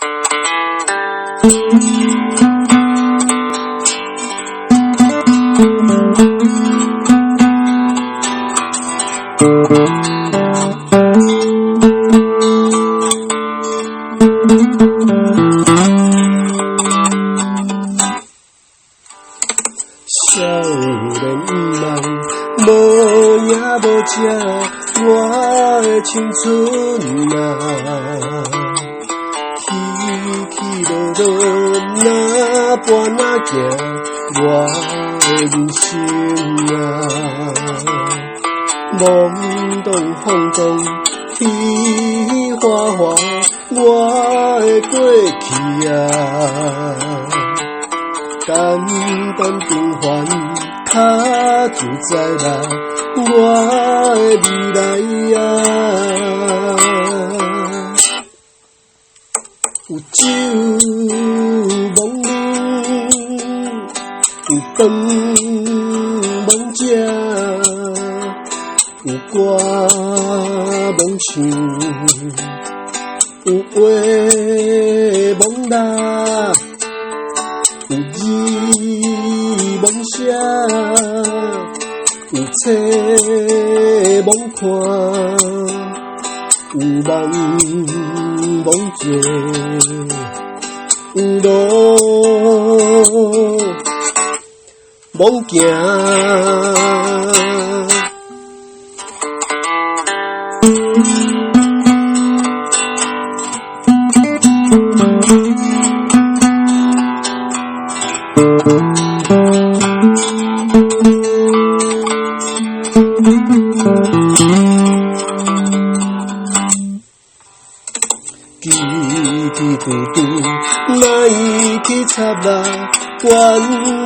少年毋茫，无影无只，我的青春啊，起起落落，哪搬哪行，我的人生啊，懵懂晃动，起花花，我的过去啊。简单平凡，较自在啦，我的未来啊。有酒茫饮，有饭茫食，有歌茫唱，有话茫答。有字茫写，有册茫看，有梦茫做，有路茫行。奇奇嘟嘟，哪会去插啦？怨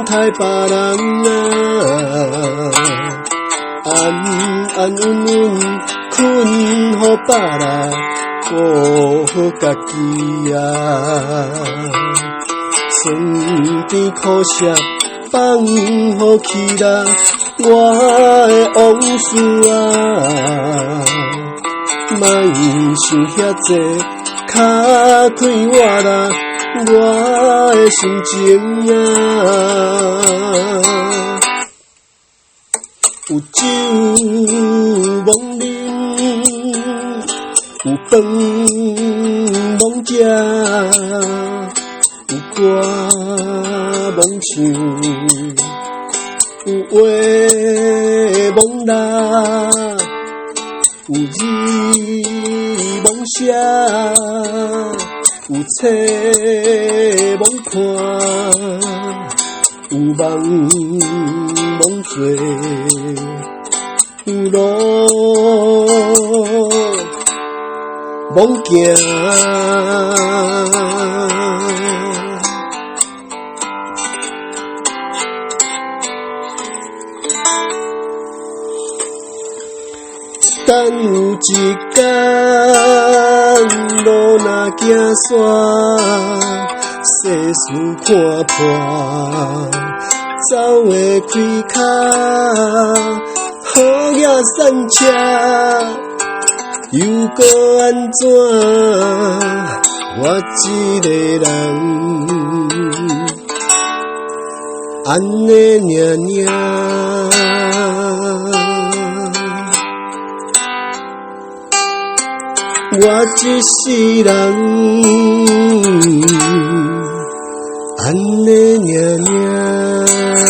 待别人啊！安安稳稳困好别人，顾好家己啊！酸甜苦涩放好去啦，我的往事啊，莫想遐济。较快活啦，我的心情啊，有酒茫饮，有饭茫食，有歌茫唱，有话茫答，有字茫写。有册茫看，有梦茫做，有路茫行。等有一天，路若行山，世事看破，走会开脚，好野散车，又搁安怎？我一个人，安尼尔尔。我一世人，安尼尔尔。